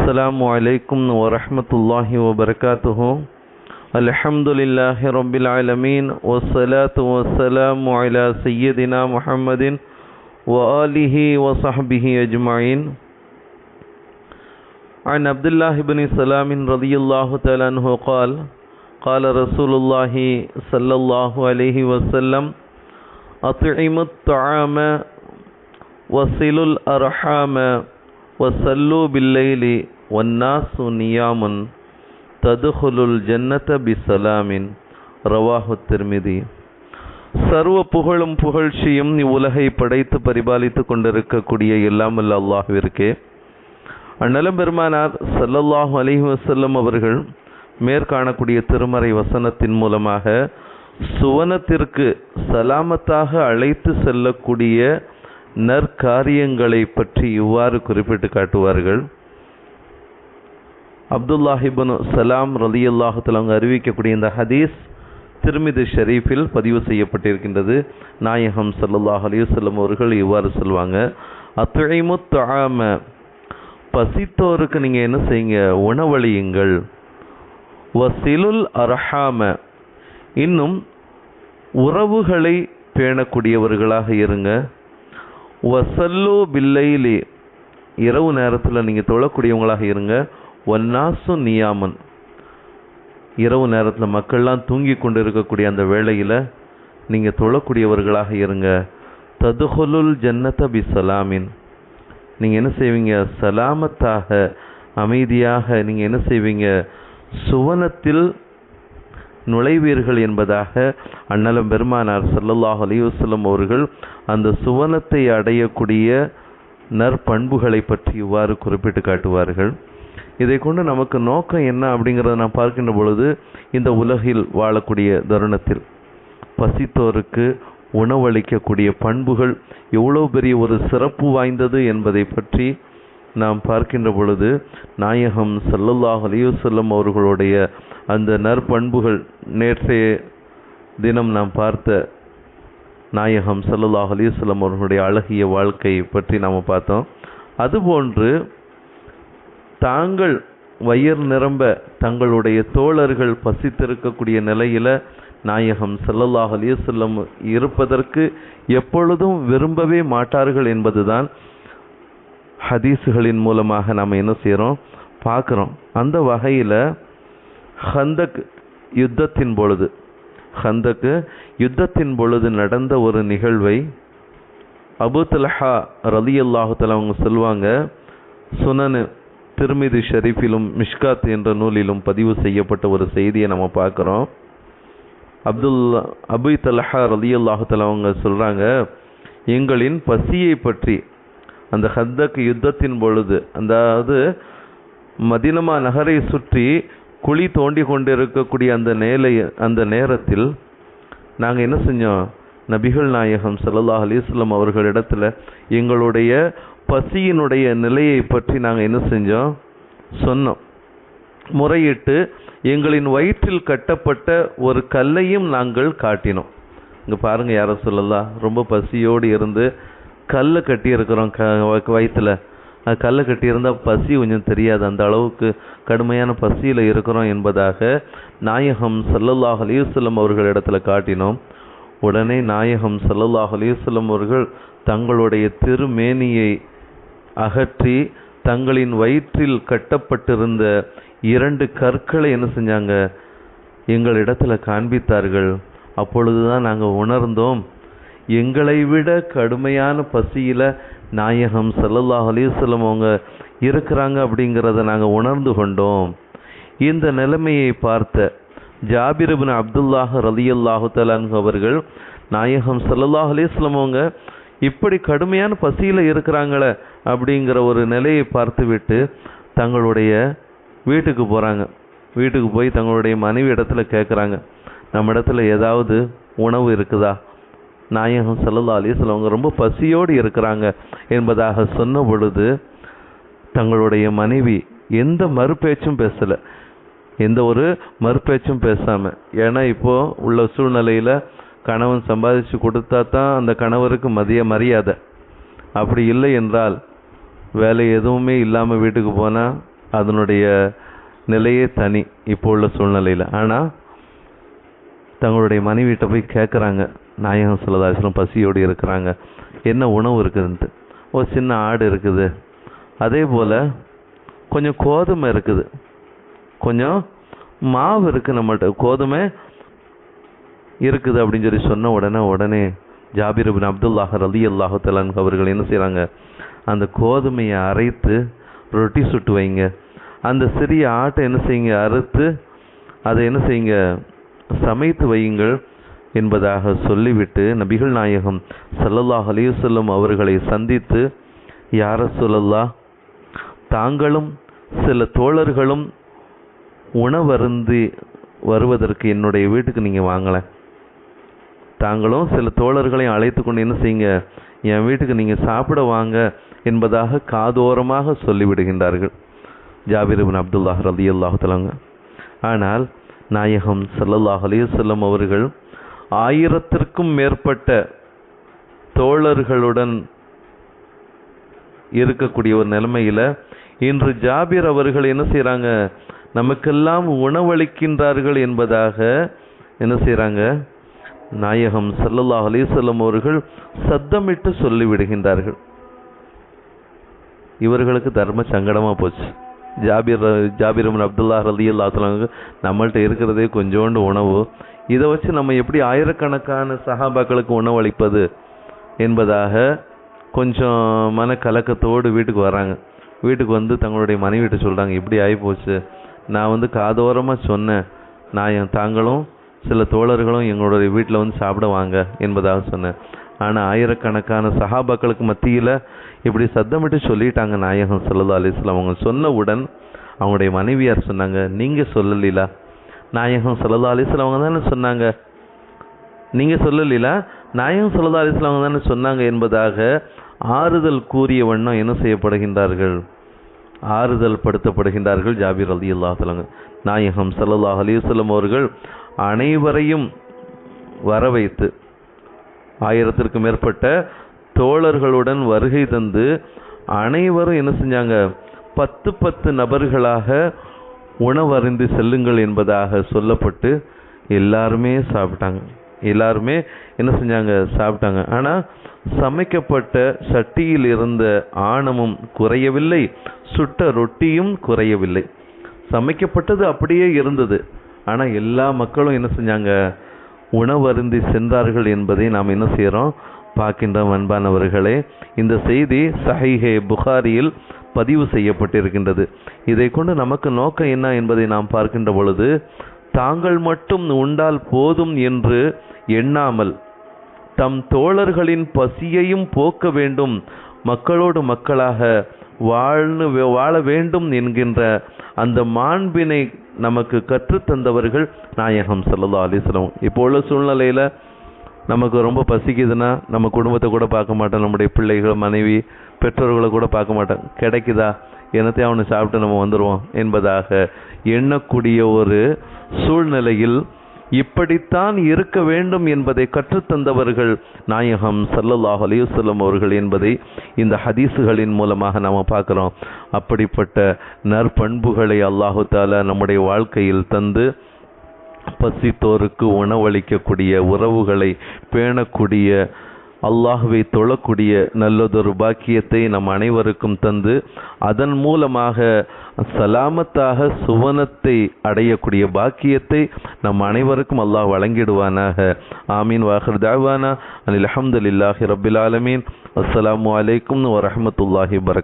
السلام عليكم ورحمة الله وبركاته. الحمد لله رب العالمين والصلاة والسلام على سيدنا محمد وآله وصحبه أجمعين. عن عبد الله بن سلام رضي الله تعالى عنه قال قال رسول الله صلى الله عليه وسلم أطعموا الطعام وصلوا الأرحام وصلوا بالليل والناس نيام ததுகுலுல் ஜன்னத பிசலாமின் ரவாஹு திர்மிதி. சர்வ புகழும் புகழ்ச்சியும் இவ்வுலகை படைத்து பரிபாலித்து கொண்டிருக்கக்கூடிய எல்லாமல்ல அல்லாஹ்விற்கே. அந்நலம் பெருமானார் ஸல்லல்லாஹு அலைஹி வஸல்லம் அவர்கள் மேற்காணக்கூடிய திருமறை வசனத்தின் மூலமாக சுவனத்திற்கு சலாமத்தாக அழைத்து செல்லக்கூடிய நற்காரியங்களை பற்றி இவ்வாறு குறிப்பிட்டு காட்டுவார்கள். அப்துல்லாஹ் இப்னு சலாம் ரலியல்லாஹு தஆலா அவங்க அறிவிக்கக்கூடிய இந்த ஹதீஸ் திர்மிதி ஷரீஃபில் பதிவு செய்யப்பட்டிருக்கின்றது. நாயகம் ஸல்லல்லாஹு அலைஹி வஸல்லம் அவர்கள் இவ்வாறு சொல்வாங்க, அத்இமு தஆம, பசித்தோருக்கு நீங்கள் என்ன செய்யுங்க, உணவளியுங்கள். வசிலுல் அர்ஹாம, இன்னும் உறவுகளை பேணக்கூடியவர்களாக இருங்க. வசல்லு பில்லைலி, இரவு நேரத்தில் நீங்கள் தொழக்கூடியவங்களாக இருங்க. ஒன்னாசு நியாமன், இரவு நேரத்தில் மக்கள்லாம் தூங்கி கொண்டு இருக்கக்கூடிய அந்த வேளையில் நீங்கள் தொழக்கூடியவர்களாக இருங்க. ததுகுலுல் ஜன்னத பிசலாமின், நீங்கள் என்ன செய்வீங்க, சலாமத்தாக அமைதியாக நீங்கள் என்ன செய்வீங்க, சுவனத்தில் நுழைவீர்கள் என்பதாக அண்ணலம் பெருமானார் ஸல்லல்லாஹு அலைஹி வஸல்லம் அவர்கள் அந்த சுவனத்தை அடையக்கூடிய நற்பண்புகளை பற்றி இவ்வாறு குறிப்பிட்டு காட்டுவார்கள். இதை கொண்டு நமக்கு நோக்கம் என்ன அப்படிங்கிறத நாம் பார்க்கின்ற பொழுது, இந்த உலகில் வாழக்கூடிய தருணத்தில் பசித்தோருக்கு உணவளிக்கக்கூடிய பண்புகள் எவ்வளோ பெரிய ஒரு சிறப்பு வாய்ந்தது என்பதை பற்றி நாம் பார்க்கின்ற பொழுது, நாயகம் ஸல்லல்லாஹு அலைஹி வஸல்லம் அவர்களுடைய அந்த நற்பண்புகள், நேற்றைய தினம் நாம் பார்த்த நாயகம் ஸல்லல்லாஹு அலைஹி வஸல்லம் அவர்களுடைய அழகிய வாழ்க்கையை பற்றி நாம் பார்த்தோம். அதுபோன்று தாங்கள் வயிறு நிரம்ப தங்களுடைய தோழர்கள் பசித்திருக்கக்கூடிய நிலையில் நாயகம் ஸல்லல்லாஹு அலைஹி வஸல்லம் இருப்பதற்கு எப்பொழுதும் விரும்பவே மாட்டார்கள் என்பதுதான் ஹதீஸுகளின் மூலமாக நாம் என்ன செய்கிறோம், பார்க்குறோம். அந்த வகையில் ஹந்தக் யுத்தத்தின் பொழுது, ஹந்தக் யுத்தத்தின் பொழுது நடந்த ஒரு நிகழ்வை அபூ தல்ஹா ரலியல்லாஹு தஆலா அவங்க சொல்லுவாங்க. சுனன் திர்மிதி ஷரீஃபிலும் மிஷ்காத் என்ற நூலிலும் பதிவு செய்யப்பட்ட ஒரு செய்தியை நம்ம பார்க்குறோம். அபூ தல்ஹா ரலியல்லாஹு தஆலா அவங்க சொல்கிறாங்க, எங்களின் பசியை பற்றி அந்த ஹந்தக் யுத்தத்தின் பொழுது, அதாவது மதீனா நகரை சுற்றி குழி தோண்டி கொண்டு இருக்கக்கூடிய அந்த நேரத்தில் நாங்கள் என்ன செஞ்சோம், நபிகள் நாயகம் ஸல்லல்லாஹு அலைஹி வஸல்லம் அவர்களிடத்தில் எங்களுடைய பசியினுடைய நிலையை பற்றி நாங்கள் என்ன செஞ்சோம், சொன்னோம். முறையிட்டு எங்களின் வயிற்றில் கட்டப்பட்ட ஒரு கல்லையும் நாங்கள் காட்டினோம். இங்கே பாருங்கள், யாரை சொல்லலாம், ரொம்ப பசியோடு இருந்து கல்லை கட்டியிருக்கிறோம் வயிற்றில். கல்லை கட்டியிருந்தால் பசி கொஞ்சம் தெரியாது, அந்த அளவுக்கு கடுமையான பசியில் இருக்கிறோம் என்பதாக நாயகம் ஸல்லல்லாஹு அலைஹி வஸல்லம் அவர்களிடத்தில் காட்டினோம். உடனே நாயகம் ஸல்லல்லாஹு அலைஹி வஸல்லம் அவர்கள் தங்களுடைய திருமேனியை அகற்றி தங்களின் வயிற்றில் கட்டப்பட்டிருந்த 2 கற்களை என்ன செஞ்சாங்க, எங்களிடத்தில் காண்பித்தார்கள். அப்பொழுதுதான் நாங்கள் உணர்ந்தோம், எங்களை விட கடுமையான பசியில் நாயகம் ஸல்லல்லாஹு அலைஹி வஸல்லம் அவங்க இருக்கிறாங்க அப்படிங்கிறத நாங்கள் உணர்ந்து கொண்டோம். இந்த நிலைமையை பார்த்த ஜாபிர் இப்னு அப்துல்லாஹ் ரலியல்லாஹு தஆலா அவர்கள் நாயகம் ஸல்லல்லாஹு அலைஹி வஸல்லம் அவங்க இப்படி கடுமையான பசியில் இருக்கிறாங்களே அப்படிங்கிற ஒரு நிலையை பார்த்துவிட்டு தங்களுடைய வீட்டுக்கு போகிறாங்க. வீட்டுக்கு போய் தங்களுடைய மனைவி இடத்துல கேட்குறாங்க, நம்ம இடத்துல ஏதாவது உணவு இருக்குதா? நாயகம் ஸல்லல்லாஹு அலைஹி வஸல்லம் அவங்க ரொம்ப பசியோடு இருக்கிறாங்க என்பதாக சொன்ன பொழுது தங்களுடைய மனைவி எந்த மறுபேச்சும் பேசலை, எந்த ஒரு மறுபேச்சும் பேசாமல். ஏன்னா இப்போது உள்ள சூழ்நிலையில் கணவன் சம்பாதிச்சு கொடுத்தா தான் அந்த கணவருக்கு மரியாதை. அப்படி இல்லை என்றால் வேலை எதுவுமே இல்லாமல் வீட்டுக்கு போனால் அதனுடைய நிலையே தனி இப்போ உள்ள சூழ்நிலையில். ஆனால் தங்களுடைய மனைவிட்ட போய் கேட்குறாங்க, நாயகம் ஸல்லல்லாஹு அலைஹி வஸல்லம் பசியோடு இருக்கிறாங்க, என்ன உணவு இருக்குதுன்ட்டு. ஒரு சின்ன ஆடு இருக்குது, அதே போல் கொஞ்சம் கோதுமை இருக்குது, கொஞ்சம் மாவு இருக்குது, நம்மள்கிட்ட கோதுமை இருக்குது அப்படின்னு சொல்லி சொன்ன உடனே ஜாபிர் இப்னு அப்துல்லாஹ் ரலியல்லாஹு தஆலா அன்ஹு அவர்கள் என்ன செய்கிறாங்க, அந்த கோதுமையை அரைத்து ரொட்டி சுட்டு வைங்க, அந்த சிறிய ஆட்டை என்ன செய்யுங்க, அறுத்து அதை என்ன செய்யுங்க, சமைத்து வையுங்கள் என்பதாக சொல்லிவிட்டு நபிகள் நாயகம் ஸல்லல்லாஹு அலைஹி வஸல்லம் அவர்களை சந்தித்து, யா ரசூலல்லாஹ், தாங்களும் சில தோழர்களும் உணவருந்தி வருவதற்கு என்னுடைய வீட்டுக்கு நீங்கள் வாங்கலை, தாங்களும் சில தோழர்களையும் அழைத்து கொண்டு என்ன செய்யுங்க, என் வீட்டுக்கு நீங்கள் சாப்பிட வாங்க என்பதாக காதோரமாக சொல்லிவிடுகின்றார்கள் ஜாபிர் இப்னு அப்துல்லாஹ் ரலியல்லாஹு தஆலா. ஆனால் நாயகம் ஸல்லல்லாஹு அலைஹி வஸல்லம் அவர்கள் 1000க்கும் மேற்பட்ட தோழர்களுடன் இருக்கக்கூடிய ஒரு நிலைமையில் இன்று ஜாபிர் அவர்கள் என்ன செய்கிறாங்க, நமக்கெல்லாம் உணவளிக்கின்றார்கள் என்பதாக என்ன செய்கிறாங்க, நாயகம் ஸல்லல்லாஹு அலைஹி வஸல்லம் அவர்கள் சத்தமிட்டு சொல்லிவிடுகின்றார்கள். இவர்களுக்கு தர்ம சங்கடமாக போச்சு. ஜாபிர் இப்னு அப்துல்லாஹ் ரலியல்லாஹு தஆலா, நம்மள்கிட்ட இருக்கிறதே கொஞ்சோண்டு உணவு, இதை வச்சு நம்ம எப்படி ஆயிரக்கணக்கான சஹாபாக்களுக்கு உணவளிப்பது என்பதாக கொஞ்சம் மனக்கலக்கத்தோடு வீட்டுக்கு வராங்க. வீட்டுக்கு வந்து தங்களுடைய மனைவிட்டு சொல்கிறாங்க, இப்படி ஆகிப்போச்சு, நான் காதோரமாக சொன்னேன், தாங்களும் சில தோழர்களும் எங்களுடைய வீட்டில் வந்து சாப்பிடுவாங்க என்பதாக சொன்னேன், ஆனால் ஆயிரக்கணக்கான சஹாபாக்களுக்கு மத்தியில் இப்படி சத்தமிட்டு சொல்லிட்டாங்க நாயகம் ஸல்லல்லாஹு அலைஹி வஸல்லம். அவங்க சொன்னவுடன் அவங்களுடைய மனைவியார் சொன்னாங்க, நீங்கள் சொல்லலீலா, நாயகம் ஸல்லல்லாஹு அலைஹி வஸல்லம் அவங்க தானே சொன்னாங்க, நீங்கள் சொல்லலீலா, நாயகம் ஸல்லல்லாஹு அலைஹி வஸல்லம் அவங்க தானே சொன்னாங்க என்பதாக ஆறுதல் கூறிய வண்ணம் என்ன செய்யப்படுகின்றார்கள், ஆறுதல் படுத்தப்படுகின்றார்கள் ஜாபிர் ரலியல்லாஹு தஆலா. நாயகம் ஸல்லல்லாஹு அலைஹி வஸல்லம் அவர்கள் அனைவரையும் வர வைத்து 1000க்கும் மேற்பட்ட தோழர்களுடன் வருகை தந்து அனைவரும் என்ன செஞ்சாங்க, 10 நபர்களாக உணவருந்தி செல்லுங்கள் என்பதாக சொல்லப்பட்டு எல்லாருமே சாப்பிட்டாங்க. எல்லாருமே என்ன செஞ்சாங்க, சாப்பிட்டாங்க. ஆனால் சமைக்கப்பட்ட சட்டியில் இருந்த ஆணமும் குறையவில்லை, சுட்ட ரொட்டியும் குறையவில்லை. சமைக்கப்பட்டது அப்படியே இருந்தது. ஆனால் எல்லா மக்களும் என்ன செஞ்சாங்க, உணவருந்தி சென்றார்கள் என்பதை நாம் என்ன செய்கிறோம், பார்க்கின்றோம். அன்பானவர்களே, இந்த செய்தி சஹீஹே புகாரியில் பதிவு செய்யப்பட்டிருக்கின்றது. இதை கொண்டு நமக்கு நோக்கம் என்ன என்பதை நாம் பார்க்கின்ற பொழுது, தாங்கள் மட்டும் உண்டால் போதும் என்று எண்ணாமல் தம் தோழர்களின் பசியையும் போக்க வேண்டும், மக்களோடு மக்களாக வாழ வேண்டும் என்கின்ற அந்த மாண்பினை நமக்கு கற்றுத்தந்தவர்கள் நாயகம் ஸல்லல்லாஹு அலைஹி வஸல்லம். இப்போ உள்ள சூழ்நிலையில் நமக்கு ரொம்ப பசிக்குதுன்னா நம்ம குடும்பத்தை கூட பார்க்க மாட்டோம், நம்முடைய பிள்ளைகள், மனைவி, பெற்றோர்களை கூட பார்க்க மாட்டோம். கிடைக்குதா, என்னத்தையும் அவனை சாப்பிட்டு நம்ம வந்துடுவோம் என்பதாக எண்ணக்கூடிய ஒரு சூழ்நிலையில் இப்படித்தான் இருக்க வேண்டும் என்பதை கற்றுத்தந்தவர்கள் நாயகம் ஸல்லல்லாஹு அலைஹி வஸல்லம் அவர்கள் என்பதை இந்த ஹதீஸுகளின் மூலமாக நாம் பார்க்குறோம். அப்படிப்பட்ட நற்பண்புகளை அல்லாஹு தஆலா நம்முடைய வாழ்க்கையில் தந்து பசித்தோருக்கு உணவளிக்கக்கூடிய, உறவுகளை பேணக்கூடிய, அல்லாஹ்வை தொழக்கூடிய நல்லதொரு பாக்கியத்தை நம் அனைவருக்கும் தந்து அதன் மூலமாக சலாமத்தாக சுவனத்தை அடையக்கூடிய பாக்கியத்தை நம் அனைவருக்கும் அல்லாஹ் வழங்கிடுவானாக. ஆமீன். வாஹிர் தஅவானா அனில் ஹம்துலில்லாஹி ரப்பில் ஆலமீன். அஸ்ஸலாமு அலைக்கும் வரஹ்மத்துல்லாஹி வபரகாத்துஹு.